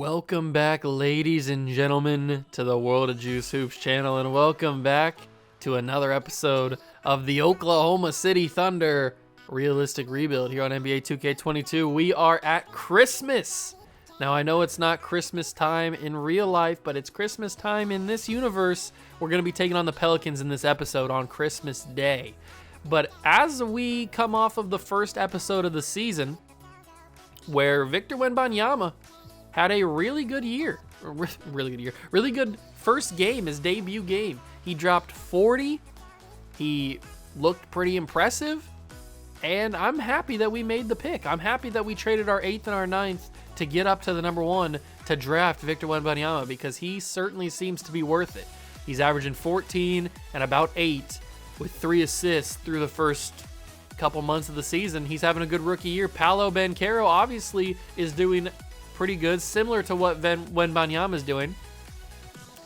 Welcome back, ladies and gentlemen, to the World of Juice Hoops channel, and welcome back to another episode of the Oklahoma City Thunder Realistic Rebuild here on NBA 2K22. We are at Christmas. Now, I know it's not Christmas time in real life, but it's Christmas time in this universe. We're going to be taking on the Pelicans in this episode on Christmas Day. But as we come off of the first episode of the season, where Victor Wembanyama had a really good first game, his debut game. He dropped 40. He looked pretty impressive. And I'm happy that we made the pick. I'm happy that we traded our 8th and our 9th to get up to the number 1 to draft Victor Wembanyama, because he certainly seems to be worth it. He's averaging 14 and about 8 with 3 assists through the first couple months of the season. He's having a good rookie year. Paolo Banchero obviously is doing pretty good, similar to what Wembanyama is doing.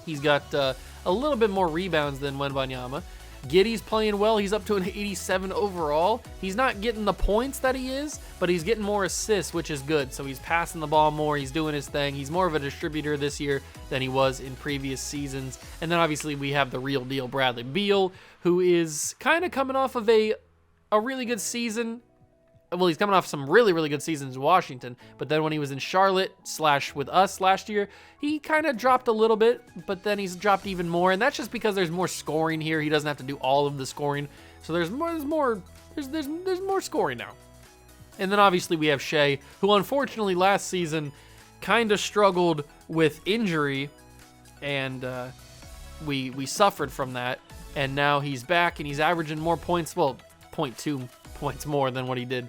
He's got a little bit more rebounds than Wembanyama. Giddey's playing well. He's up to an 87 overall. He's not getting the points that he is, but he's getting more assists, which is good. So he's passing the ball more. He's doing his thing. He's more of a distributor this year than he was in previous seasons. And then obviously we have the real deal, Bradley Beal, who is kind of coming off of a really good season. Well, he's coming off some really, really good seasons in Washington, but then when he was in Charlotte / with us last year, he kind of dropped a little bit, but then he's dropped even more, and that's just because there's more scoring here. He doesn't have to do all of the scoring, so there's more scoring now. And then obviously we have Shea, who unfortunately last season kind of struggled with injury, and we suffered from that, and now he's back and he's averaging more points, well, 0.2 points more than what he did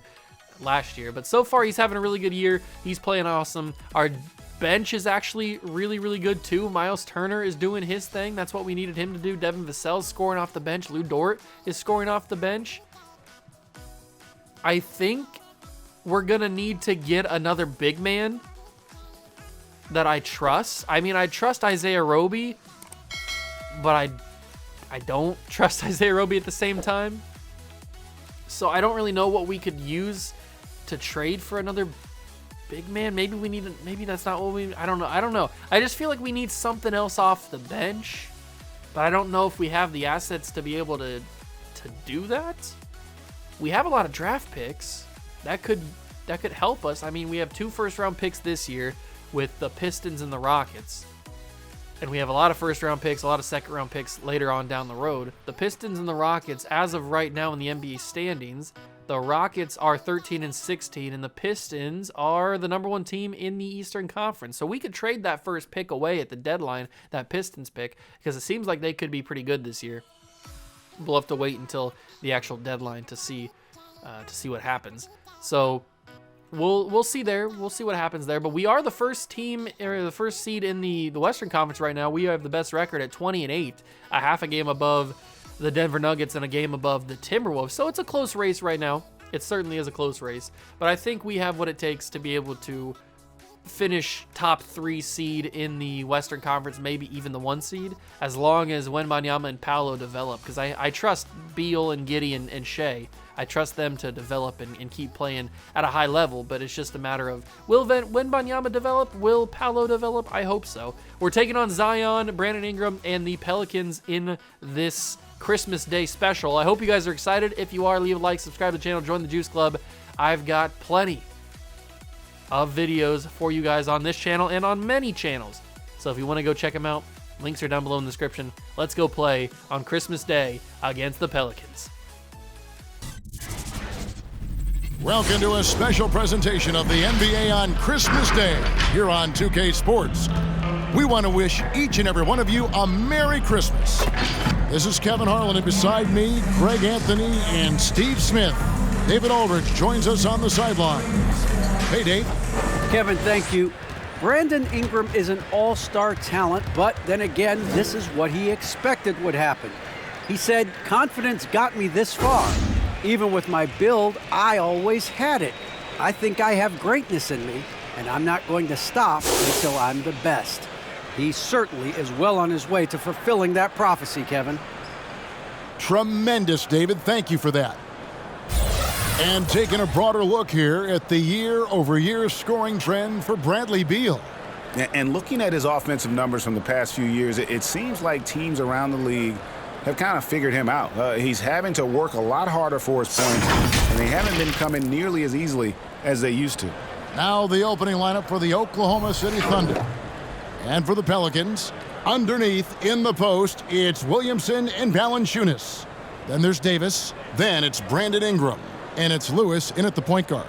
last year. But so far, he's having a really good year. He's playing awesome. Our bench is actually really, really good too. Miles Turner is doing his thing. That's what we needed him to do. Devin Vassell's scoring off the bench. Lou Dort is scoring off the bench. I think we're going to need to get another big man that I trust. I mean, I trust Isaiah Roby, but I don't trust Isaiah Roby at the same time. So I don't really know what we could use to trade for another big man. Maybe that's not what I don't know. I just feel like we need something else off the bench, but I don't know if we have the assets to be able to do that. We have a lot of draft picks. That could help us. I mean, we have 2 first-round picks this year with the Pistons and the Rockets. And we have a lot of first-round picks, a lot of second-round picks later on down the road. The Pistons and the Rockets, as of right now in the NBA standings, the Rockets are 13 and 16, and the Pistons are the number 1 team in the Eastern Conference. So we could trade that first pick away at the deadline, that Pistons pick, because it seems like they could be pretty good this year. We'll have to wait until the actual deadline to see what happens. So We'll see there. We'll see what happens there. But we are the first team, or the first seed in the Western Conference right now. We have the best record at 20-8, a half a game above the Denver Nuggets and a game above the Timberwolves. So it's a close race right now. It certainly is a close race. But I think we have what it takes to be able to finish top 3 seed in the Western Conference, maybe even the 1 seed, as long as Wembanyama and Paolo develop. Because I trust Beal and Giddey and Shea. I trust them to develop and keep playing at a high level, but it's just a matter of, will Wembanyama develop? Will Paolo develop? I hope so. We're taking on Zion, Brandon Ingram, and the Pelicans in this Christmas Day special. I hope you guys are excited. If you are, leave a like, subscribe to the channel, join the Juice Club. I've got plenty of videos for you guys on this channel and on many channels. So if you want to go check them out, links are down below in the description. Let's go play on Christmas Day against the Pelicans. Welcome to a special presentation of the NBA on Christmas Day here on 2K Sports. We want to wish each and every one of you a Merry Christmas. This is Kevin Harlan, and beside me, Greg Anthony and Steve Smith. David Aldridge joins us on the sideline. Hey, Dave. Kevin, thank you. Brandon Ingram is an all-star talent, but then again, this is what he expected would happen. He said, "Confidence got me this far. Even with my build, I always had it. I think I have greatness in me, and I'm not going to stop until I'm the best." He certainly is well on his way to fulfilling that prophecy, Kevin. Tremendous, David. Thank you for that. And taking a broader look here at the year-over-year scoring trend for Bradley Beal. And looking at his offensive numbers from the past few years, it seems like teams around the league have kind of figured him out. He's having to work a lot harder for his points, and they haven't been coming nearly as easily as they used to. Now the opening lineup for the Oklahoma City Thunder. And for the Pelicans, underneath in the post, it's Williamson and Valanciunas. Then there's Davis. Then it's Brandon Ingram. And it's Lewis in at the point guard.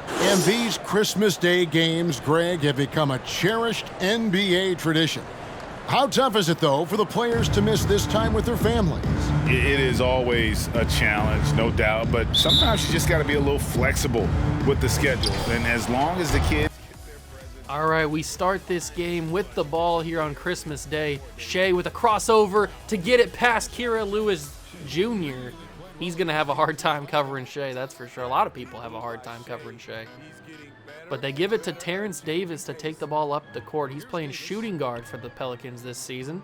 And these Christmas Day games, Greg, have become a cherished NBA tradition. How tough is it, though, for the players to miss this time with their families? It is always a challenge, no doubt, but sometimes you just got to be a little flexible with the schedule. And as long as the kids... All right, we start this game with the ball here on Christmas Day. Shea with a crossover to get it past Kira Lewis Jr. He's going to have a hard time covering Shea, that's for sure. A lot of people have a hard time covering Shea. But they give it to Terrence Davis to take the ball up the court. He's playing shooting guard for the Pelicans this season.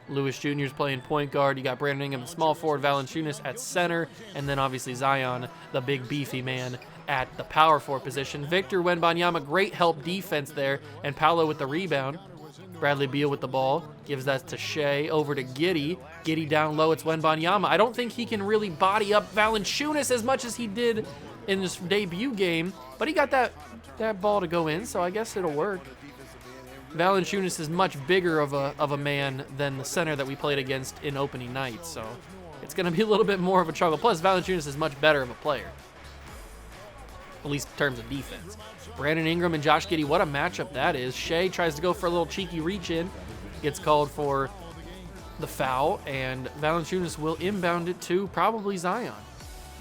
Lewis Jr. is playing point guard. You got Brandon Ingram, small forward, Valanciunas at center, and then obviously Zion, the big beefy man, at the power forward position. Victor Wembanyama, great help defense there, and Paolo with the rebound. Bradley Beal with the ball, gives that to Shea, over to Giddey. Giddey down low, it's Wembanyama. I don't think he can really body up Valanciunas as much as he did in this debut game, but he got that ball to go in, so I guess it'll work. Valanciunas is much bigger of a man than the center that we played against in opening night, so it's going to be a little bit more of a struggle. Plus, Valanciunas is much better of a player, at least in terms of defense. Brandon Ingram and Josh Giddey, what a matchup that is. Shea tries to go for a little cheeky reach-in, gets called for the foul, and Valanciunas will inbound it to probably Zion.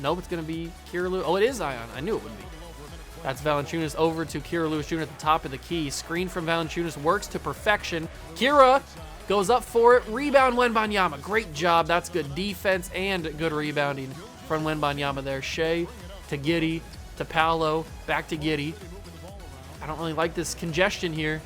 Nope, it's going to be Kira Lewis. Oh, it is Zion. I knew it would be. That's Valanciunas over to Kira Lewis Jr. at the top of the key. Screen from Valanciunas works to perfection. Kira goes up for it. Rebound Wembanyama. Great job. That's good defense and good rebounding from Wembanyama there. Shea to Giddey to Paolo. Back to Giddey. I don't really like this congestion here.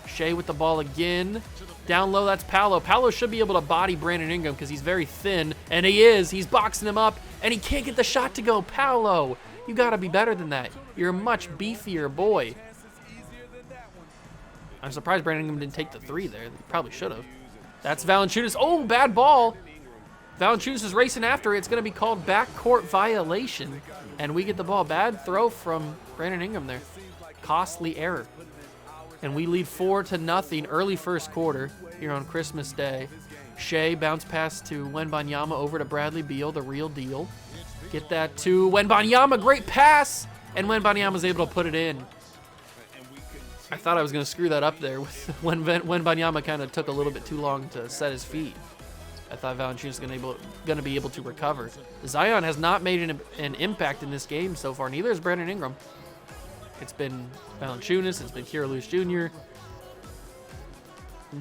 Shea with the ball again. Down low, that's Paolo. Paolo should be able to body Brandon Ingram because he's very thin, and he is. He's boxing him up, and he can't get the shot to go. Paolo, you got to be better than that. You're a much beefier boy. I'm surprised Brandon Ingram didn't take the three there. He probably should have. That's Valanciunas. Oh, bad ball. Valanciunas is racing after it. It's going to be called backcourt violation, and we get the ball. Bad throw from Brandon Ingram there. Costly error. And we lead 4-0 early first quarter here on Christmas Day. Shea bounce pass to Wembanyama over to Bradley Beal, the real deal. Get that to Wembanyama, great pass, and Wembanyama's able to put it in. I thought I was going to screw that up there when Wembanyama kind of took a little bit too long to set his feet. I thought Valanciunas was going to be able to recover. Zion has not made an impact in this game so far, neither has Brandon Ingram. It's been Valanciunas, it's been Kira Lewis Jr.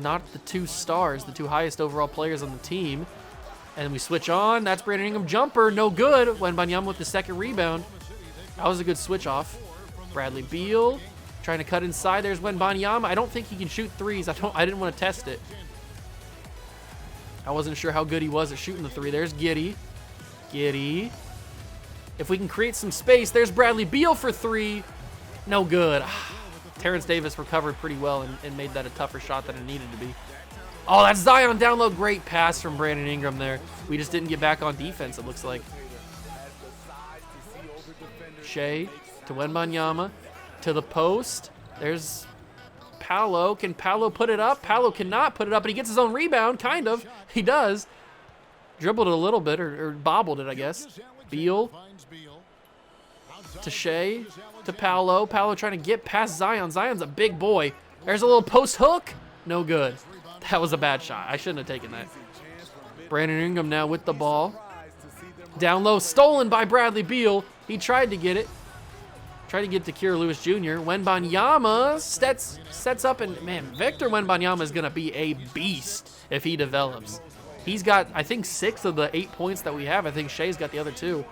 Not the two stars, the two highest overall players on the team. And we switch on. That's Brandon Ingram. Jumper, no good. Wembanyama with the second rebound. That was a good switch off. Bradley Beal trying to cut inside. There's Wembanyama. I don't think he can shoot threes. I didn't want to test it. I wasn't sure how good he was at shooting the three. There's Giddey. Giddey. If we can create some space, there's Bradley Beal for three. No good. Terrence Davis recovered pretty well and made that a tougher shot than it needed to be. Oh, that's Zion down low. Great pass from Brandon Ingram there. We just didn't get back on defense, it looks like. Shea to Wembanyama to the post. There's Paolo. Can Paolo put it up? Paolo cannot put it up, but he gets his own rebound, kind of. He does. Dribbled it a little bit, or bobbled it, I guess. Beal to Shea to Paolo. Paolo trying to get past Zion. Zion's a big boy. There's a little post hook. No good. That was a bad shot. I shouldn't have taken that. Brandon Ingram now with the ball. Down low, stolen by Bradley Beal. He tried to get it. Tried to get to Kira Lewis Jr. Wembanyama sets up, and man, Victor Wembanyama is going to be a beast if he develops. He's got, I think, 6 of the 8 points that we have. I think Shea's got the other 2,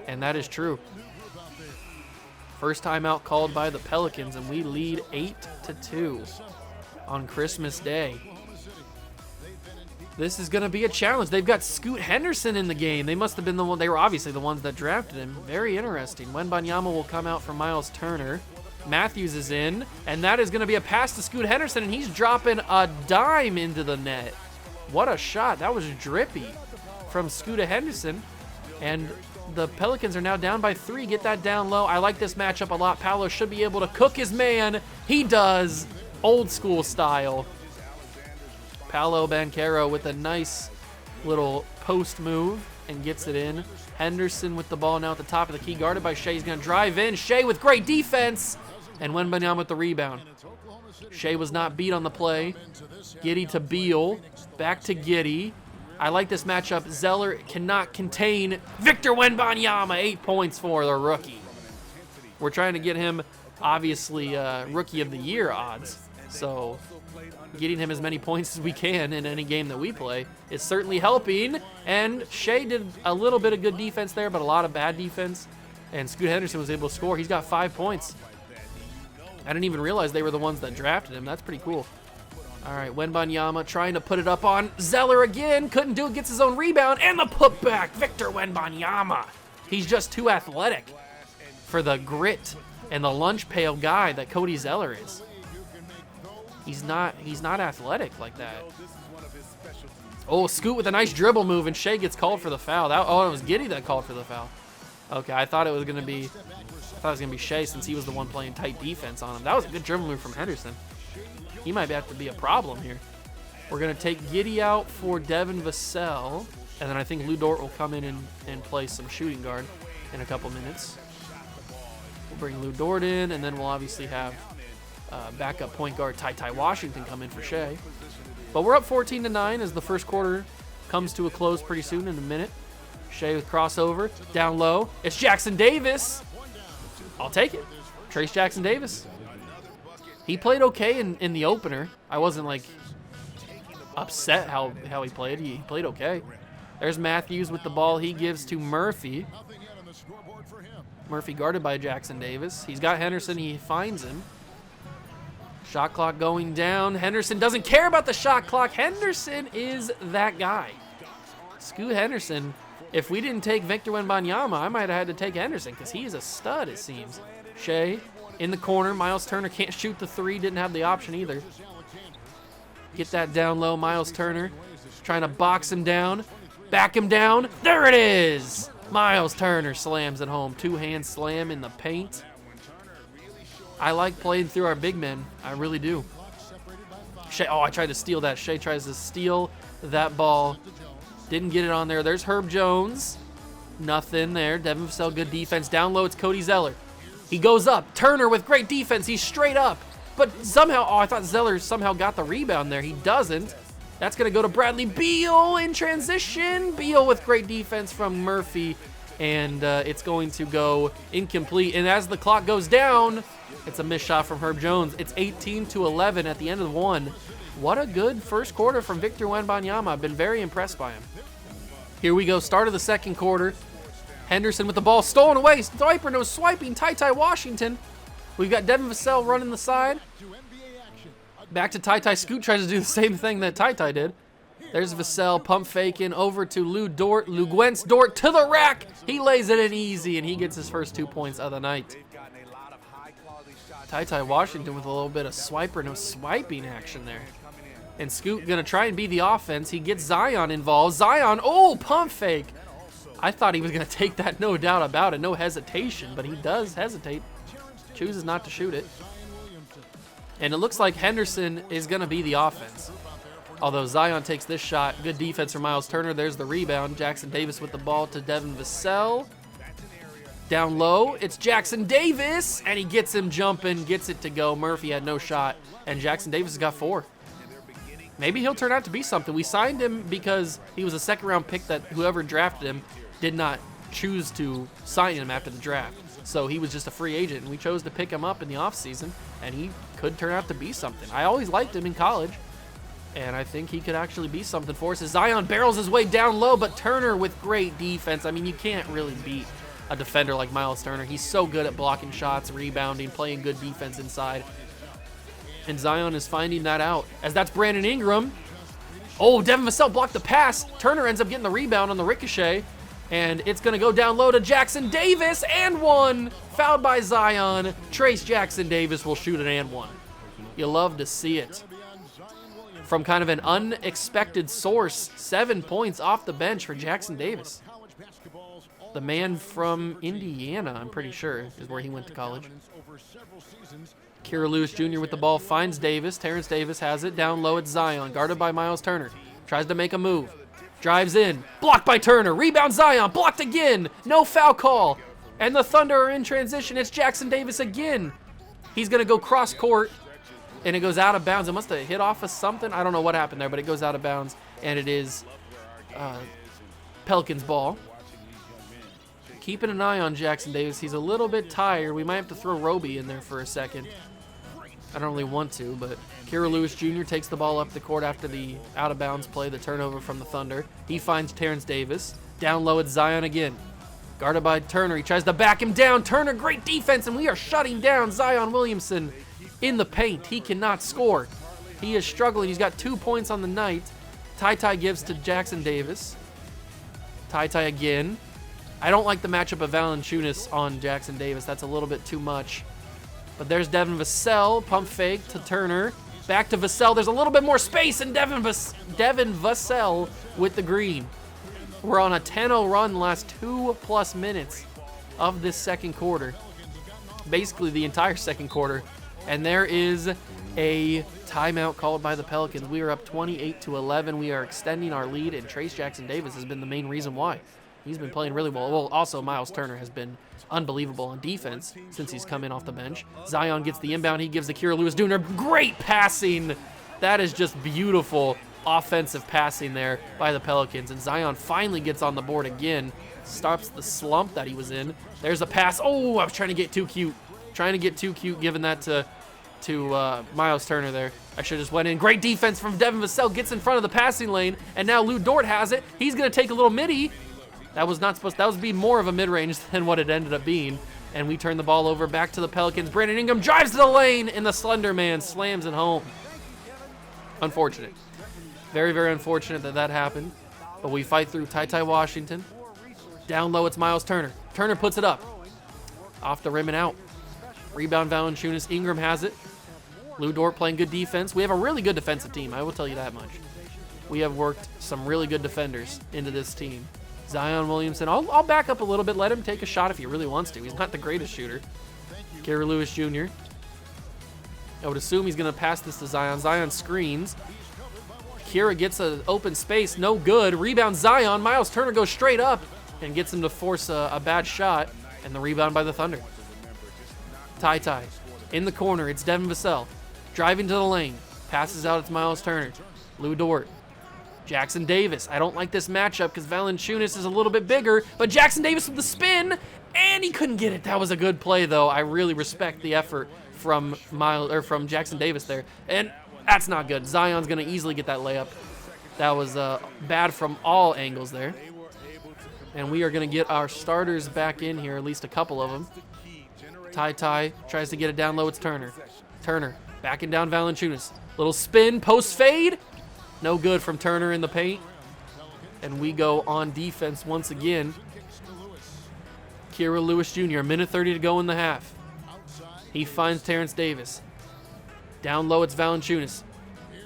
and that is true. First timeout called by the Pelicans, and we lead 8-2 on Christmas Day. This is going to be a challenge. They've got Scoot Henderson in the game. They must have been the one. They were obviously the ones that drafted him. Very interesting. Wembanyama will come out for Miles Turner. Matthews is in, and that is going to be a pass to Scoot Henderson, and he's dropping a dime into the net. What a shot. That was drippy from Scooter Henderson. And the Pelicans are now down by 3. Get that down low. I like this matchup a lot. Paolo should be able to cook his man. He does, old school style. Paolo Banchero with a nice little post move and gets it in. Henderson with the ball now at the top of the key, guarded by Shea. He's going to drive in. Shea with great defense. And Wembanyama with the rebound. Shea was not beat on the play. Giddey to Beal. Back to Giddey. I like this matchup. Zeller cannot contain Victor Wembanyama. 8 points for the rookie. We're trying to get him, obviously, Rookie of the Year odds. So getting him as many points as we can in any game that we play is certainly helping. And Shea did a little bit of good defense there, but a lot of bad defense. And Scoot Henderson was able to score. He's got 5 points. I didn't even realize they were the ones that drafted him. That's pretty cool. All right, Wembanyama trying to put it up on Zeller again. Couldn't do it, gets his own rebound, and the putback. Victor Wembanyama. He's just too athletic for the grit and the lunch pail guy that Cody Zeller is. He's not athletic like that. Oh, Scoot with a nice dribble move, and Shea gets called for the foul. It was Giddey that called for the foul. Okay, I thought it was gonna be Shea since he was the one playing tight defense on him. That was a good dribble move from Henderson. He might have to be a problem here. We're going to take Giddey out for Devin Vassell, and then I think Lou Dort will come in and play some shooting guard in a couple minutes. We'll bring Lou Dort in, and then we'll obviously have backup point guard Ty Washington come in for Shea. But we're up 14-9 as the first quarter comes to a close pretty soon in a minute. Shea with crossover, down low. It's Jackson Davis. I'll take it. Trace Jackson Davis. He played okay in the opener. I wasn't like upset how he played. He played okay. There's Matthews with the ball. He gives to Murphy. Murphy guarded by Jackson Davis. He's got Henderson. He finds him. Shot clock going down. Henderson doesn't care about the shot clock. Henderson is that guy. Scoot Henderson. If we didn't take Victor Wembanyama, I might have had to take Henderson because he's a stud, it seems. Shea in the corner. Miles Turner can't shoot the 3. Didn't have the option either. Get that down low. Miles Turner trying to box him down. Back him down. There it is. Miles Turner slams it home. 2-hand slam in the paint. I like playing through our big men. I really do. Shea, I tried to steal that. Shea tries to steal that ball. Didn't get it on there. There's Herb Jones. Nothing there. Devin Vassell, good defense. Down low, it's Cody Zeller. He goes up. Turner with great defense. He's straight up. But somehow, I thought Zeller somehow got the rebound there. He doesn't. That's going to go to Bradley Beal in transition. Beal with great defense from Murphy. And it's going to go incomplete. And as the clock goes down, it's a missed shot from Herb Jones. It's 18-11 at the end of 1. What a good first quarter from Victor Wembanyama. I've been very impressed by him. Here we go, start of the second quarter. Henderson with the ball stolen away. Swiper, no swiping. Ty Washington. We've got Devin Vassell running the side. Back to Ty. Scoot tries to do the same thing that Ty did. There's Vassell pump faking over to Lou Dort. Lou Gwentz Dort to the rack. He lays it in easy, and he gets his first 2 points of the night. Ty Washington with a little bit of swiper, no swiping action there. And Scoot gonna try and be the offense. He gets Zion involved. Zion, pump fake. I thought he was gonna take that, no doubt about it. No hesitation, but he does hesitate. Chooses not to shoot it. And it looks like Henderson is gonna be the offense. Although Zion takes this shot. Good defense from Miles Turner. There's the rebound. Jackson Davis with the ball to Devin Vassell. Down low, it's Jackson Davis, and he gets him jumping, gets it to go. Murphy had no shot, and Jackson Davis has got 4. Maybe he'll turn out to be something. We signed him because he was a second-round pick that whoever drafted him did not choose to sign him after the draft. So he was just a free agent, and we chose to pick him up in the offseason, and he could turn out to be something. I always liked him in college, and I think he could actually be something for us. As Zion barrels his way down low, but Turner with great defense. I mean, you can't really beat a defender like Miles Turner. He's so good at blocking shots, rebounding, playing good defense inside. And Zion is finding that out, as that's Brandon Ingram. Devin Vassell blocked the pass. Turner ends up getting the rebound on the ricochet. And it's going to go down low to Jackson Davis, and one. Fouled by Zion. Trace Jackson Davis will shoot an and one. You love to see it. From kind of an unexpected source, 7 points off the bench for Jackson Davis. The man from Indiana, I'm pretty sure, is where he went to college. Kira Lewis Jr. with the ball finds Davis. Terrence Davis has it. Down low, it's Zion, guarded by Miles Turner. Tries to make a move. Drives in. Blocked by Turner. Rebound Zion. Blocked again. No foul call. And the Thunder are in transition. It's Jackson Davis again. He's going to go cross court, and it goes out of bounds. It must have hit off of something. I don't know what happened there, but it goes out of bounds, and it is Pelicans ball. Keeping an eye on Jackson Davis. He's a little bit tired. We might have to throw Roby in there for a second. I don't really want to, but Kira Lewis Jr. takes the ball up the court after the out-of-bounds play, the turnover from the Thunder. He finds Terrence Davis. Down low, it's Zion again. Guarded by Turner. He tries to back him down. Turner, great defense, and we are shutting down Zion Williamson in the paint. He cannot score. He is struggling. He's got 2 points on the night. Ty gives to Jackson Davis. Ty again. I don't like the matchup of Valanciunas on Jackson Davis. That's a little bit too much. But there's Devin Vassell. Pump fake to Turner. Back to Vassell. There's a little bit more space, and Devin Vassell with the green. We're on a 10-0 run the last 2+ minutes of this second quarter. Basically the entire second quarter. And there is a timeout called by the Pelicans. We are up 28-11. We are extending our lead, and Trace Jackson Davis has been the main reason why. He's been playing really well. Well, also Miles Turner has been unbelievable on defense since he's come in off the bench. Zion gets the inbound. He gives to Kira Lewis Jr. Great passing. That is just beautiful offensive passing there by the Pelicans. And Zion finally gets on the board again. Stops the slump that he was in. There's a pass. Oh, I was trying to get too cute. Giving that to Miles Turner there. I should have just went in. Great defense from Devin Vassell. Gets in front of the passing lane. And now Lou Dort has it. He's going to take a little midi. That was not supposed to, that was be more of a mid-range than what it ended up being. And we turn the ball over back to the Pelicans. Brandon Ingram drives to the lane, and the Slender Man slams it home. Unfortunate. Very, very unfortunate that happened. But we fight through. Ty Washington. Down low, it's Miles Turner. Turner puts it up. Off the rim and out. Rebound Valanciunas. Ingram has it. Lou Dort playing good defense. We have a really good defensive team, I will tell you that much. We have worked some really good defenders into this team. Zion Williamson, I'll back up a little bit. Let him take a shot if he really wants to. He's not the greatest shooter. Kira Lewis Jr. I would assume he's going to pass this to Zion. Zion screens. Kira gets an open space. No good. Rebound Zion. Miles Turner goes straight up and gets him to force a bad shot. And the rebound by the Thunder. Ty in the corner. It's Devin Vassell. Driving to the lane. Passes out. It's Miles Turner. Lou Dort. Jackson Davis. I don't like this matchup because Valanciunas is a little bit bigger, but Jackson Davis with the spin, and he couldn't get it. That was a good play, though. I really respect the effort from Jackson Davis there, and that's not good. Zion's going to easily get that layup. That was bad from all angles there, and we are going to get our starters back in here, at least a couple of them. Ty tries to get it down low. It's Turner. Turner backing down Valanciunas. Little spin, post fade. No good from Turner in the paint. And we go on defense once again. Kira Lewis Jr., a minute 30 to go in the half. He finds Terrence Davis. Down low, it's Valanciunas.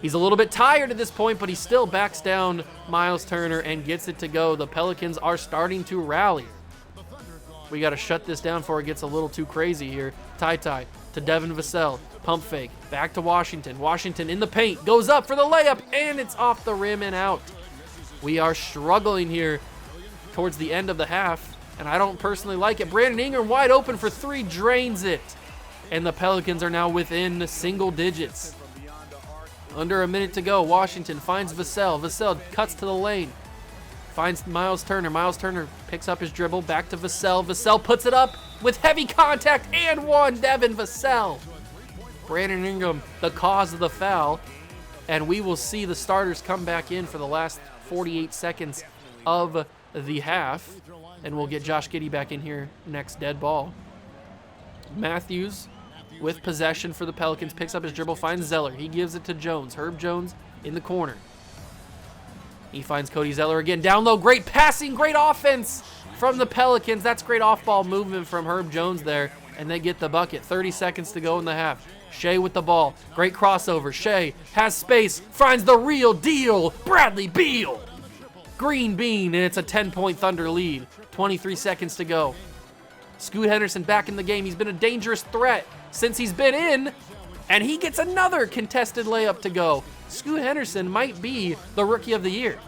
He's a little bit tired at this point, but he still backs down Miles Turner and gets it to go. The Pelicans are starting to rally. We got to shut this down before it gets a little too crazy here. Ty to Devin Vassell. Pump fake. Back to Washington. Washington in the paint. Goes up for the layup, and it's off the rim and out. We are struggling here towards the end of the half, and I don't personally like it. Brandon Ingram wide open for three. Drains it. And the Pelicans are now within single digits. Under a minute to go. Washington finds Vassell. Vassell cuts to the lane. Finds Miles Turner. Miles Turner picks up his dribble. Back to Vassell. Vassell puts it up with heavy contact and one. Devin Vassell. Brandon Ingram, the cause of the foul. And we will see the starters come back in for the last 48 seconds of the half. And we'll get Josh Giddey back in here next dead ball. Matthews with possession for the Pelicans. Picks up his dribble. Finds Zeller. He gives it to Jones. Herb Jones in the corner. He finds Cody Zeller again. Down low, great passing, great offense from the Pelicans. That's great off-ball movement from Herb Jones there. And they get the bucket. 30 seconds to go in the half. Shea with the ball. Great crossover. Shea has space. Finds the real deal. Bradley Beal. Green bean, and it's a 10-point Thunder lead. 23 seconds to go. Scoot Henderson back in the game. He's been a dangerous threat since he's been in. And he gets another contested layup to go. Scoot Henderson might be the Rookie of the Year.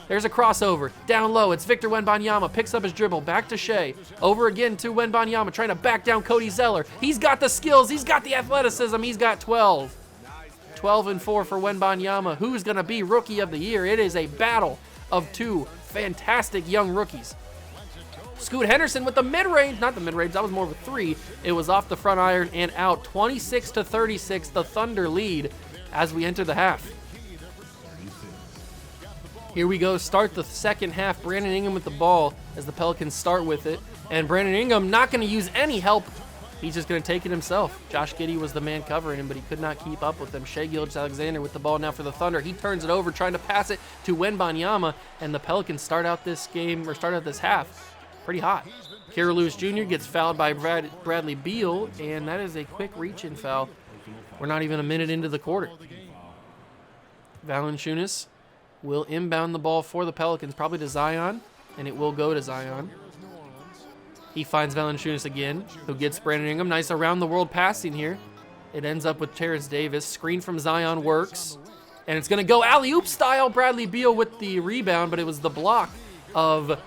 There's a crossover. Down low, it's Victor Wembanyama. Picks up his dribble. Back to Shea. Over again to Wembanyama, trying to back down Cody Zeller. He's got the skills. He's got the athleticism. He's got 12. 12 and 4 for Wembanyama. Who's going to be Rookie of the Year? It is a battle of two fantastic young rookies. Scoot Henderson with the mid-range. Not the mid-range. That was more of a three. It was off the front iron and out. 26-36, the Thunder lead as we enter the half. Here we go, start the second half. Brandon Ingram with the ball as the Pelicans start with it. And Brandon Ingram not going to use any help. He's just going to take it himself. Josh Giddey was the man covering him, but he could not keep up with him. Shai Gilgeous-Alexander with the ball now for the Thunder. He turns it over, trying to pass it to Wembanyama, and the Pelicans start out this half pretty hot. Kira Lewis Jr. gets fouled by Bradley Beal, and that is a quick reach-in foul. We're not even a minute into the quarter. Valanciunas will inbound the ball for the Pelicans, probably to Zion, and it will go to Zion. He finds Valanciunas again, who gets Brandon Ingram. Nice around-the-world passing here. It ends up with Terrence Davis. Screen from Zion works, and it's going to go alley-oop style. Bradley Beal with the rebound, but it was the block of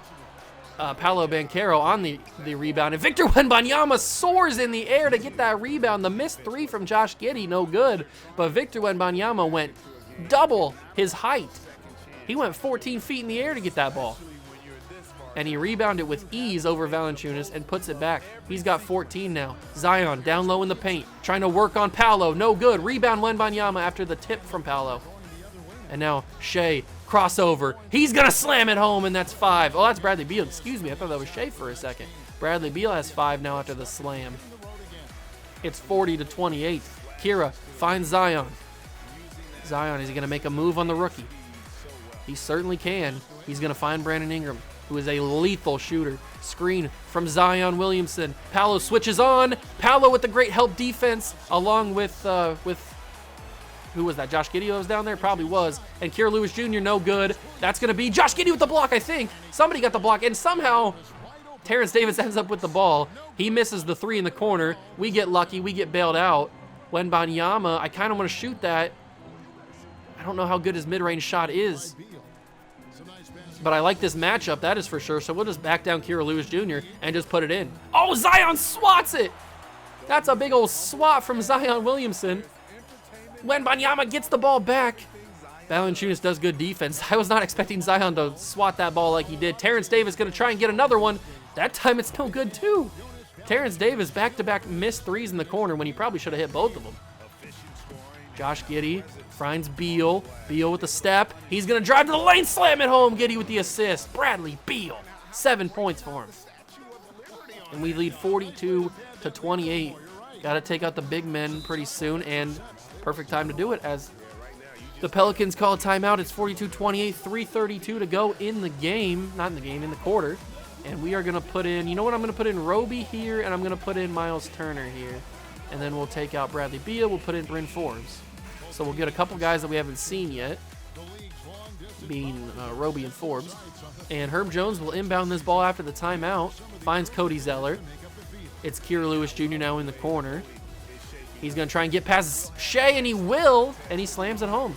Paolo Banchero on the rebound. And Victor Wembanyama soars in the air to get that rebound. The missed three from Josh Giddey, no good, but Victor Wembanyama went double his height. He went 14 feet in the air to get that ball. And he rebounded with ease over Valanciunas and puts it back. He's got 14 now. Zion down low in the paint, trying to work on Paolo. No good. Rebound Wembanyama after the tip from Paolo. And now Shea, crossover. He's going to slam it home, and that's 5. Oh, that's Bradley Beal. Excuse me, I thought that was Shea for a second. Bradley Beal has 5 now after the slam. It's 40-28. Kira finds Zion. Zion, is he going to make a move on the rookie? He certainly can. He's going to find Brandon Ingram, who is a lethal shooter. Screen from Zion Williamson. Paolo switches on. Paolo with the great help defense, along with who was that? Josh Giddey was down there? Probably was. And Kira Lewis Jr., no good. That's going to be Josh Giddey with the block, I think. Somebody got the block, and somehow Terrence Davis ends up with the ball. He misses the three in the corner. We get lucky. We get bailed out. Wembanyama, I kind of want to shoot that. I don't know how good his mid-range shot is, but I like this matchup, that is for sure. So we'll just back down Kira Lewis Jr. and just put it in. Oh, Zion swats it! That's a big old swat from Zion Williamson. Wembanyama gets the ball back. Valanciunas does good defense. I was not expecting Zion to swat that ball like he did. Terrence Davis going to try and get another one. That time it's no good too. Terrence Davis back-to-back missed threes in the corner when he probably should have hit both of them. Josh Giddey finds Beal. Beal with the step. He's going to drive to the lane, slam it home. Giddey with the assist. Bradley Beal, 7 points for him. And we lead 42-28. Got to take out the big men pretty soon, and perfect time to do it as the Pelicans call a timeout. It's 42-28, 3:32 to go in the game. Not in the game, in the quarter. And we are going to put in, you know what, I'm going to put in Roby here, and I'm going to put in Miles Turner here. And then we'll take out Bradley Beal. We'll put in Bryn Forbes. So we'll get a couple guys that we haven't seen yet, being Roby and Forbes. And Herb Jones will inbound this ball after the timeout. Finds Cody Zeller. It's Kira Lewis Jr. now in the corner. He's going to try and get past Shea, and he will, and he slams it home.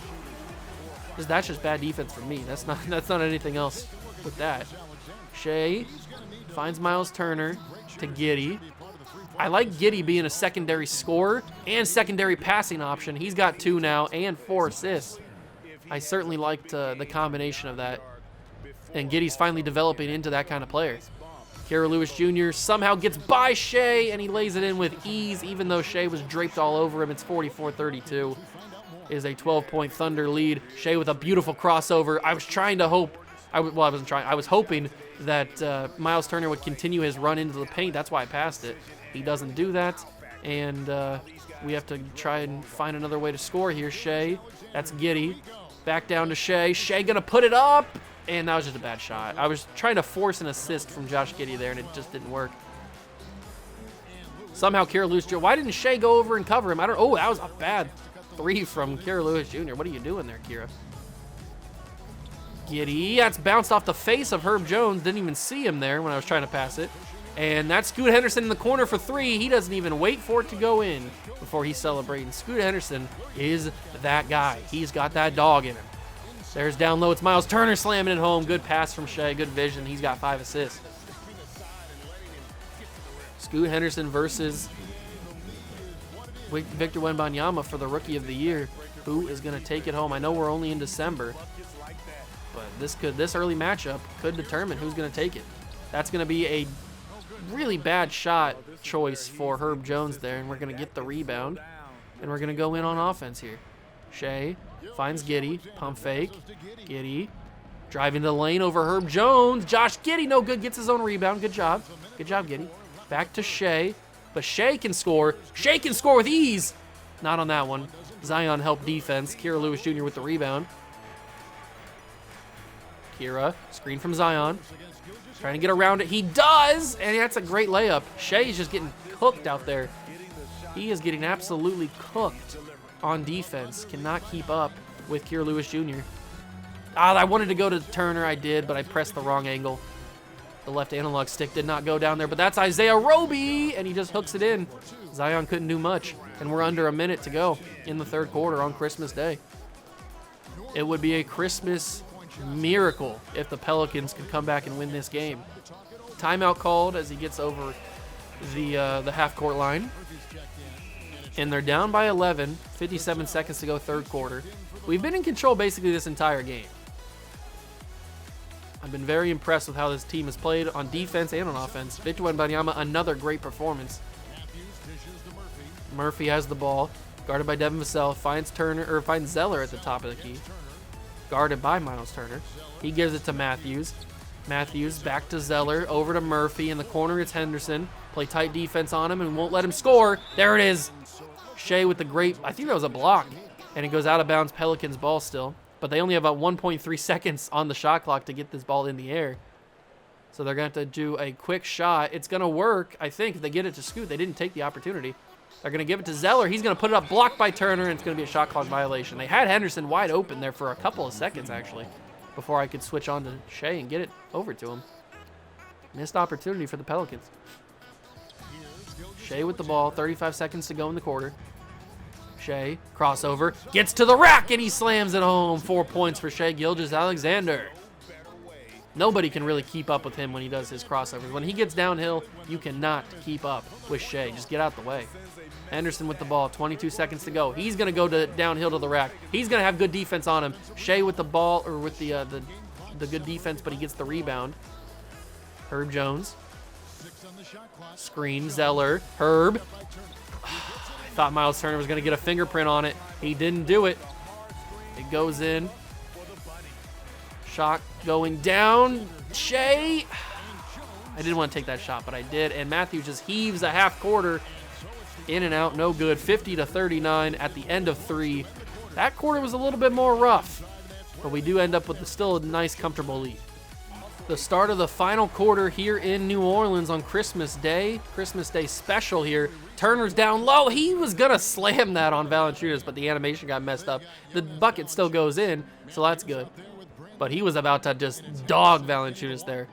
That's just bad defense from me. That's not anything else with that. Shea finds Miles Turner to Giddey. I like Giddey being a secondary scorer and secondary passing option. He's got 2 now and 4 assists. I certainly liked the combination of that. And Giddey's finally developing into that kind of player. Kira Lewis Jr. somehow gets by Shea, and he lays it in with ease, even though Shea was draped all over him. It's 44-32. It is a 12-point Thunder lead. Shea with a beautiful crossover. I was trying to hope, I was hoping that Miles Turner would continue his run into the paint. That's why I passed it. He doesn't do that, and we have to try and find another way to score here. Shea, that's Giddey. Back down to Shea. Shea gonna put it up. And that was just a bad shot. I was trying to force an assist from Josh Giddey there, and it just didn't work. Somehow Kira Lewis Jr. Why didn't Shea go over and cover him? Oh, that was a bad 3 from Kira Lewis Jr. What are you doing there, Kira? Giddey. That's bounced off the face of Herb Jones. Didn't even see him there when I was trying to pass it. And that's Scoot Henderson in the corner for 3. He doesn't even wait for it to go in before he's celebrating. Scoot Henderson is that guy. He's got that dog in him. There's down low. It's Miles Turner slamming it home. Good pass from Shea. Good vision. He's got 5 assists. Scoot Henderson versus Victor Wembanyama for the Rookie of the Year. Who is going to take it home? I know we're only in December, but this early matchup could determine who's going to take it. That's going to be a really bad shot choice for Herb Jones there, and we're going to get the rebound, and we're going to go in on offense here. Shea finds Giddey, pump fake. Giddey driving the lane over Herb Jones. Josh Giddey, no good, gets his own rebound. Good job. Good job, Giddey. Back to Shea, but Shea can score. Shea can score with ease. Not on that one. Zion helped defense. Kira Lewis Jr. with the rebound. Kira, screen from Zion. Trying to get around it. He does, and that's a great layup. Shea's just getting cooked out there. He is getting absolutely cooked on defense. Cannot keep up with Kira Lewis Jr. I wanted to go to Turner. I did, but I pressed the wrong angle. The left analog stick did not go down there, but that's Isaiah Roby, and he just hooks it in. Zion couldn't do much, and we're under a minute to go in the third quarter on Christmas Day. It would be a Christmas miracle if the Pelicans could come back and win this game. Timeout called as he gets over the half-court line. And they're down by 11, 57 seconds to go third quarter. We've been in control basically this entire game. I've been very impressed with how this team has played on defense and on offense. Victor Wembanyama, another great performance. Murphy has the ball, guarded by Devin Vassell, finds Zeller at the top of the key. Guarded by Miles Turner. He gives it to Matthews. Matthews back to Zeller, over to Murphy. In the corner, it's Henderson. Play tight defense on him and won't let him score. There it is. Shea with the great, I think that was a block. And it goes out of bounds, Pelicans ball still. But they only have about 1.3 seconds on the shot clock to get this ball in the air. So they're going to have to do a quick shot. It's going to work, I think, if they get it to Scoot. They didn't take the opportunity. They're going to give it to Zeller. He's going to put it up, blocked by Turner, and it's going to be a shot clock violation. They had Henderson wide open there for a couple of seconds, actually, before I could switch on to Shea and get it over to him. Missed opportunity for the Pelicans. Shea with the ball, 35 seconds to go in the quarter. Shea, crossover, gets to the rack, and he slams it home. 4 points for Shea Gilgeous-Alexander. Nobody can really keep up with him when he does his crossovers. When he gets downhill, you cannot keep up with Shea. Just get out the way. Henderson with the ball, 22 seconds to go. He's going to go downhill to the rack. He's going to have good defense on him. Shea with the ball, or with the good defense, but he gets the rebound. Herb Jones. Screen, Zeller, Herb. I thought Miles Turner was going to get a fingerprint on it. He didn't do it. It goes in. Shot going down. Shea. I didn't want to take that shot, but I did. And Matthews just heaves a half quarter. In and out, no good. 50-39 at the end of 3. That quarter was a little bit more rough, but we do end up with still a nice, comfortable lead. The start of the final quarter here in New Orleans on Christmas Day. Christmas Day special here. Turner's down low. He was going to slam that on Valanciunas, but the animation got messed up. The bucket still goes in, so that's good. But he was about to just dog Valanciunas there.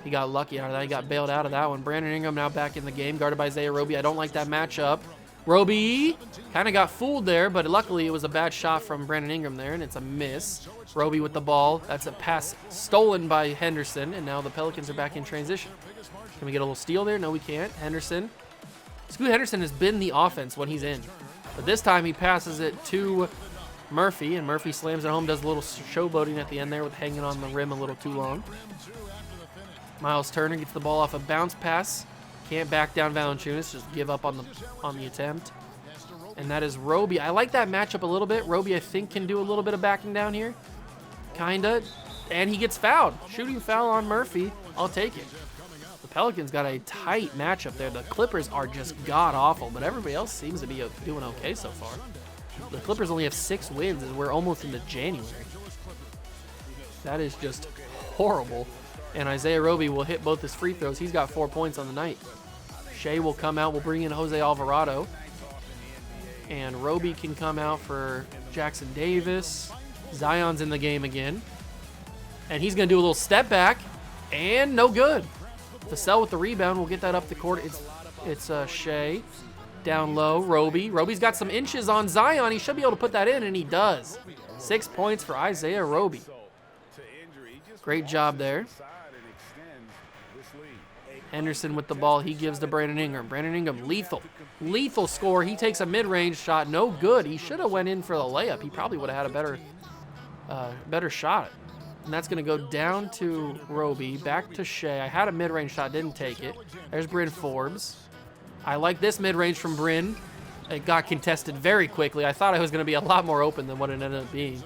He got lucky out of that. He got bailed out of that one. Brandon Ingram now back in the game, guarded by Isaiah Roby. I don't like that matchup. Roby kind of got fooled there, but luckily it was a bad shot from Brandon Ingram there, and it's a miss. Roby with the ball. That's a pass stolen by Henderson, and now the Pelicans are back in transition. Can we get a little steal there? No, we can't. Henderson. Scoot Henderson has been the offense when he's in, but this time he passes it to Murphy, and Murphy slams it home, does a little showboating at the end there with hanging on the rim a little too long. Miles Turner gets the ball off a bounce pass. Can't back down Valanciunas, just give up on the attempt. And that is Roby. I like that matchup a little bit. Roby, I think, can do a little bit of backing down here. Kinda. And he gets fouled. Shooting foul on Murphy. I'll take it. The Pelicans got a tight matchup there. The Clippers are just god-awful, but everybody else seems to be doing okay so far. The Clippers only have 6 wins, and we're almost into January. That is just horrible. And Isaiah Roby will hit both his free throws. He's got 4 points on the night. Shea will come out. We'll bring in Jose Alvarado. And Roby can come out for Jackson Davis. Zion's in the game again. And he's going to do a little step back. And no good. Vassell with the rebound. We'll get that up the court. It's Shea. Down low, Roby. Roby's got some inches on Zion. He should be able to put that in, and he does. 6 points for Isaiah Roby. Great job there. Henderson with the ball. He gives to Brandon Ingram. Brandon Ingram, lethal. Lethal score. He takes a mid-range shot. No good. He should have went in for the layup. He probably would have had a better shot. And that's going to go down to Roby. Back to Shea. I had a mid-range shot. Didn't take it. There's Bryn Forbes. I like this mid-range from Bryn. It got contested very quickly. I thought I was going to be a lot more open than what it ended up being.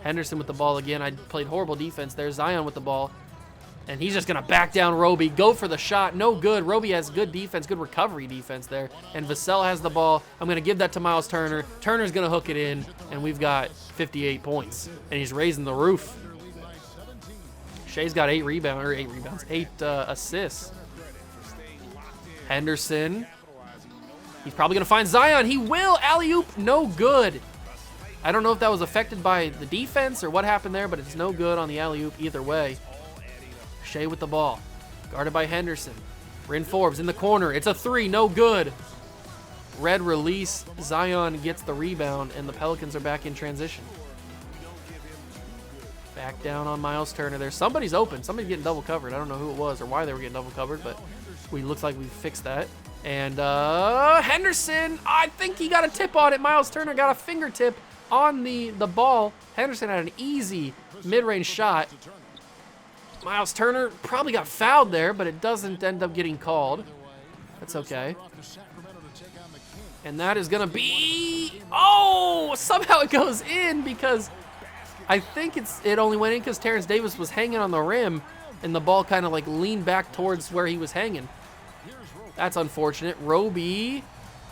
Henderson with the ball again. I played horrible defense there. Zion with the ball. And he's just going to back down Roby. Go for the shot. No good. Roby has good defense, good recovery defense there. And Vassell has the ball. I'm going to give that to Miles Turner. Turner's going to hook it in. And we've got 58 points. And he's raising the roof. Shea's got 8 assists. Henderson. He's probably going to find Zion. He will. Alley-oop. No good. I don't know if that was affected by the defense or what happened there, but it's no good on the alley-oop either way. Shea with the ball. Guarded by Henderson. Bryn Forbes in the corner. It's a 3. No good. Red release. Zion gets the rebound, and the Pelicans are back in transition. Back down on Miles Turner there. Somebody's open. Somebody's getting double covered. I don't know who it was or why they were getting double covered, but looks like we fixed that. And Henderson, I think he got a tip on it. Miles Turner got a fingertip on the ball. Henderson had an easy mid-range shot. Miles Turner probably got fouled there, but it doesn't end up getting called. That's okay. And that is going to be... Oh! Somehow it goes in because I think it only went in because Terrence Davis was hanging on the rim and the ball kind of like leaned back towards where he was hanging. That's unfortunate. Roby,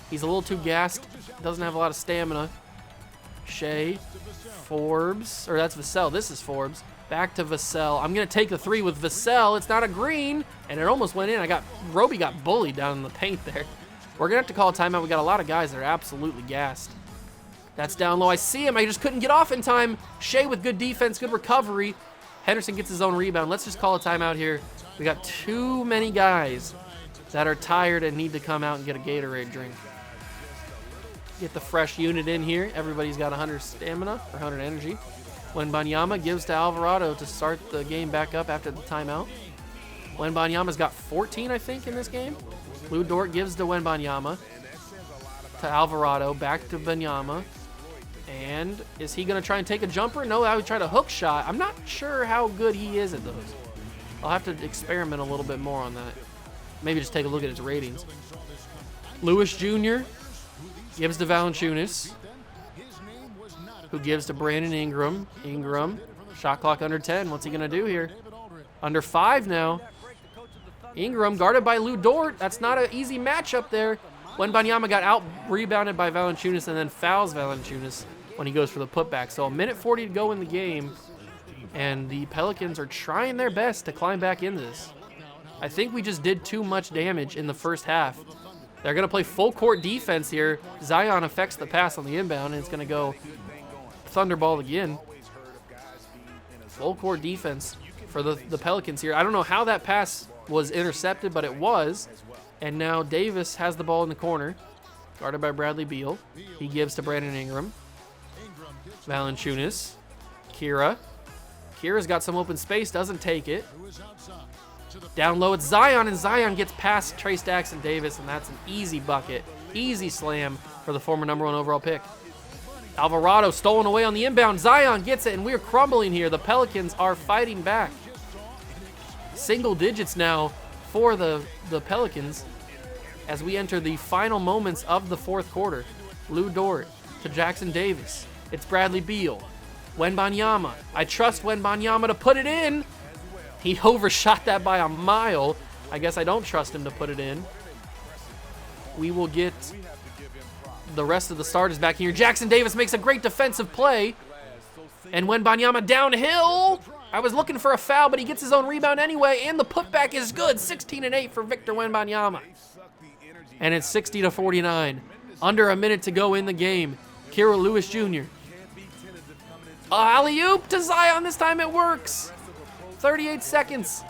he's a little too gassed. Doesn't have a lot of stamina. Shea, Forbes, or that's Vassell. This is Forbes. Back to Vassell. I'm going to take the 3 with Vassell. It's not a green, and it almost went in. Roby got bullied down in the paint there. We're going to have to call a timeout. We got a lot of guys that are absolutely gassed. That's down low. I see him. I just couldn't get off in time. Shea with good defense, good recovery. Henderson gets his own rebound. Let's just call a timeout here. We got too many guys that are tired and need to come out and get a Gatorade drink. Get the fresh unit in here. Everybody's got 100 stamina or 100 energy. Wembanyama gives to Alvarado to start the game back up after the timeout. Wembanyama's got 14, I think, in this game. Lou Dort gives to Wembanyama. To Alvarado, back to Banyama. And is he going to try and take a jumper? No, I would try to hook shot. I'm not sure how good he is at those. I'll have to experiment a little bit more on that. Maybe just take a look at his ratings. Lewis Jr. gives to Valanciunas, who gives to Brandon Ingram. Ingram, shot clock under 10. What's he going to do here? Under 5 now. Ingram guarded by Lou Dort. That's not an easy matchup there. Wembanyama got out-rebounded by Valanciunas and then fouls Valanciunas when he goes for the putback. So 1:40 to go in the game, and the Pelicans are trying their best to climb back into this. I think we just did too much damage in the first half. They're going to play full court defense here. Zion affects the pass on the inbound, and it's going to go Thunderball again. Full court defense for the Pelicans here. I don't know how that pass was intercepted, but it was. And now Davis has the ball in the corner, guarded by Bradley Beal. He gives to Brandon Ingram. Valanciunas. Kira. Kira's got some open space, doesn't take it. Down low, it's Zion, and Zion gets past Trey Jackson Davis, and that's an easy bucket. Easy slam for the former #1 overall pick. Alvarado stolen away on the inbound. Zion gets it, and we're crumbling here. The Pelicans are fighting back. Single digits now for the Pelicans as we enter the final moments of the fourth quarter. Lou Dort to Jackson Davis. It's Bradley Beal. Wembanyama. I trust Wembanyama to put it in. He overshot that by a mile. I guess I don't trust him to put it in. We will get the rest of the starters back here. Jackson Davis makes a great defensive play. And Wembanyama downhill. I was looking for a foul, but he gets his own rebound anyway, and the putback is good. 16-8 for Victor Wembanyama. And it's 60-49. Under a minute to go in the game. Kira Lewis Jr. Alley-oop to Zion. This time it works. 38 seconds.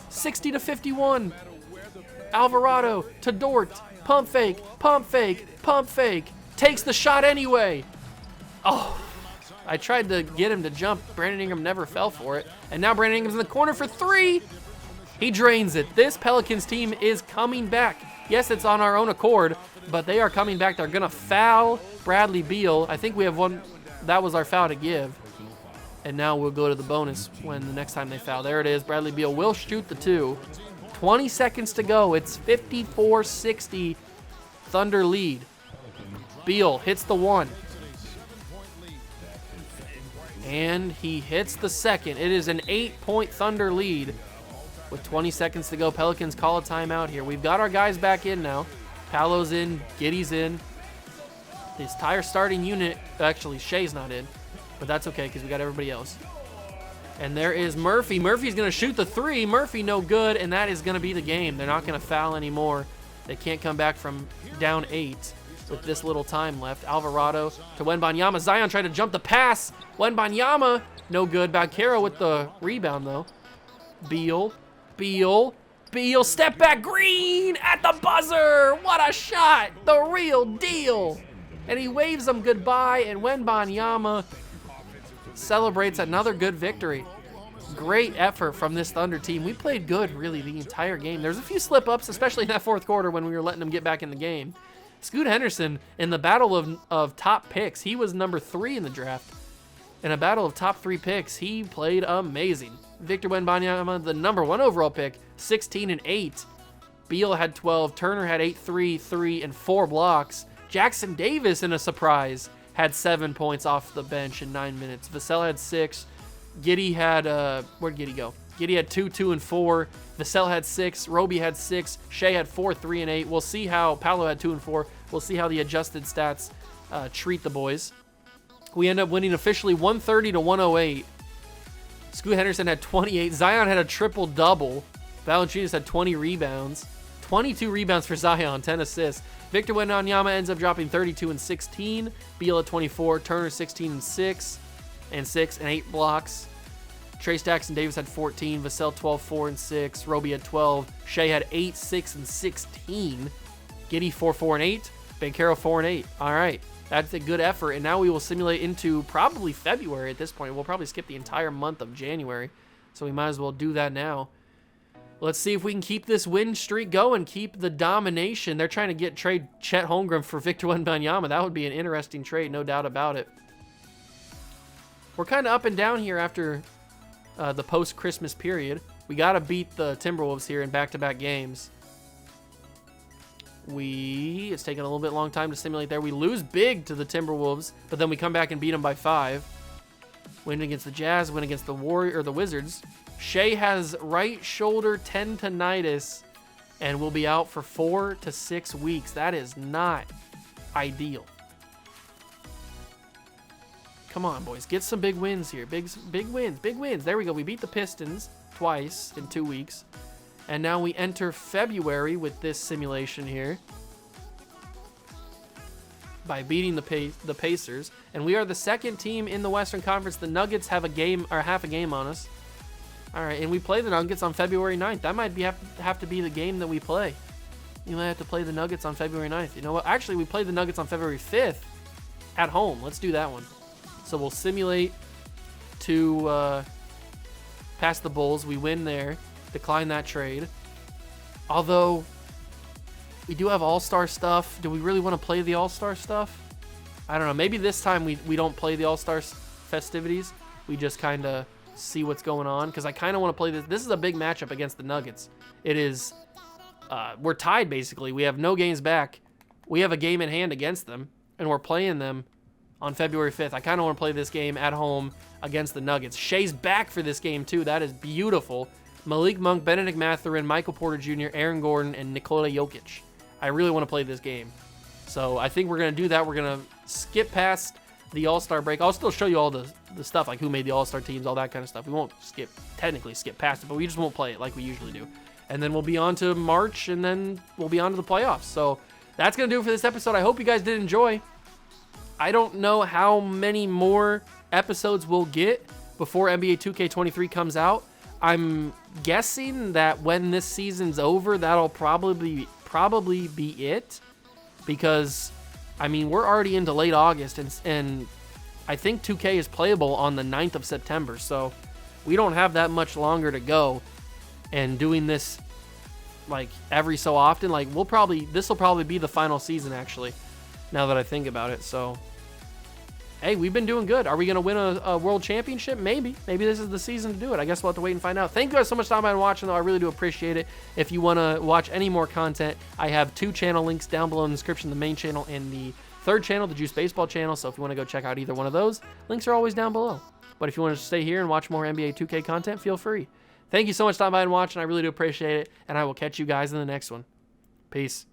60-51. Alvarado to Dort. Pump fake, pump fake, pump fake. Takes the shot anyway. Oh, I tried to get him to jump. Brandon Ingram never fell for it. And now Brandon Ingram's in the corner for three. He drains it. This Pelicans team is coming back. Yes, it's on our own accord, but they are coming back. They're going to foul Bradley Beal. I think we have one. That was our foul to give. And now we'll go to the bonus when the next time they foul. There it is. Bradley Beal will shoot the two. 20 seconds to go. It's 54-60 Thunder lead. Beal hits the one. And he hits the second. It is an 8-point Thunder lead with 20 seconds to go. Pelicans call a timeout here. We've got our guys back in now. Paolo's in. Giddey's in. This entire starting unit, actually Shea's not in, but that's okay because we got everybody else. And there is Murphy. Murphy's going to shoot the three. Murphy no good, and that is going to be the game. They're not going to foul anymore. They can't come back from down 8 with this little time left. Alvarado to Wembanyama. Zion tried to jump the pass. Wembanyama no good. Banchero with the rebound though. Beal. Step back. Green at the buzzer. What a shot. The real deal. And he waves them goodbye, and Wembanyama celebrates another good victory. Great effort from this Thunder team. We played good, really, the entire game. There's a few slip-ups, especially in that fourth quarter when we were letting them get back in the game. Scoot Henderson, in the battle of top picks, he was number 3 in the draft. In a battle of top 3 picks, he played amazing. Victor Wembanyama, the number 1 overall pick, 16 and 8. Beal had 12. Turner had 8, 3, and 4 blocks. Jackson Davis, in a surprise, had 7 points off the bench in 9 minutes. Vassell had 6. Giddey had, where'd Giddey go? Giddey had 2, 2, and 4. Vassell had 6. Roby had 6. Shea had 4, 3, and 8. We'll see how Paolo had 2 and 4. We'll see how the adjusted stats treat the boys. We end up winning officially 130-108. Scoot Henderson had 28. Zion had a triple-double. Valanciunas had 20 rebounds. 22 rebounds for Zion, 10 assists. Victor Wembanyama ends up dropping 32 and 16. Beal at 24. Turner 16 and 6 and 8 blocks. Trace Jackson Davis had 14. Vassell 12, 4 and 6. Roby had 12. Shea had 8, 6 and 16. Giddey 4, 4 and 8. Banchero 4 and 8. All right, that's a good effort. And now we will simulate into probably February at this point. We'll probably skip the entire month of January, so we might as well do that now. Let's see if we can keep this win streak going, keep the domination. They're trying to trade Chet Holmgren for Victor Wembanyama. That would be an interesting trade, no doubt about it. We're kind of up and down here after the post-Christmas period. We got to beat the Timberwolves here in back-to-back games. It's taking a little bit long time to simulate there. We lose big to the Timberwolves, but then we come back and beat them by 5. Win against the Jazz, win against the Wizards. Shea has right shoulder tendonitis and will be out for 4 to 6 weeks. That is not ideal. Come on, boys. Get some big wins here. Big wins. There we go. We beat the Pistons twice in 2 weeks. And now we enter February with this simulation here by beating the Pacers. And we are the second team in the Western Conference. The Nuggets have half a game on us. All right, and we play the Nuggets on February 9th. That might have to be the game that we play. You might have to play the Nuggets on February 9th. You know what? Actually, we play the Nuggets on February 5th at home. Let's do that one. So we'll simulate to pass the Bulls. We win there. Decline that trade. Although, we do have All-Star stuff. Do we really want to play the All-Star stuff? I don't know. Maybe this time we don't play the All-Star festivities. We just kind of see what's going on, because I kind of want to play this. This is a big matchup against the Nuggets. It is, we're tied basically. We have no games back. We have a game in hand against them, and we're playing them on February 5th. I kind of want to play this game at home against the Nuggets. Shea's back for this game too. That is beautiful. Malik Monk, Benedict Mathurin, Michael Porter Jr., Aaron Gordon, and Nikola Jokic. I really want to play this game. So I think we're going to do that. We're going to skip past the All-Star break. I'll still show you all the stuff, like who made the All-Star teams, all that kind of stuff. We won't technically skip past it, but we just won't play it like we usually do. And then we'll be on to March, and then we'll be on to the playoffs. So that's going to do it for this episode. I hope you guys did enjoy. I don't know how many more episodes we'll get before NBA 2K23 comes out. I'm guessing that when this season's over, that'll probably be it, because I mean, we're already into late August, and I think 2K is playable on the 9th of September, so we don't have that much longer to go. And doing this like every so often, like this will probably be the final season, actually, now that I think about it. So hey, we've been doing good. Are we going to win a world championship? Maybe this is the season to do it. I guess we'll have to wait and find out. Thank you guys so much for stopping by and watching, though. I really do appreciate it. If you want to watch any more content, I have 2 channel links down below in the description, the main channel and the 3rd channel, the Juice Baseball channel. So if you want to go check out either one of those, links are always down below. But if you want to stay here and watch more NBA 2K content, feel free. Thank you so much for stopping by and watching. I really do appreciate it, and I will catch you guys in the next one. Peace.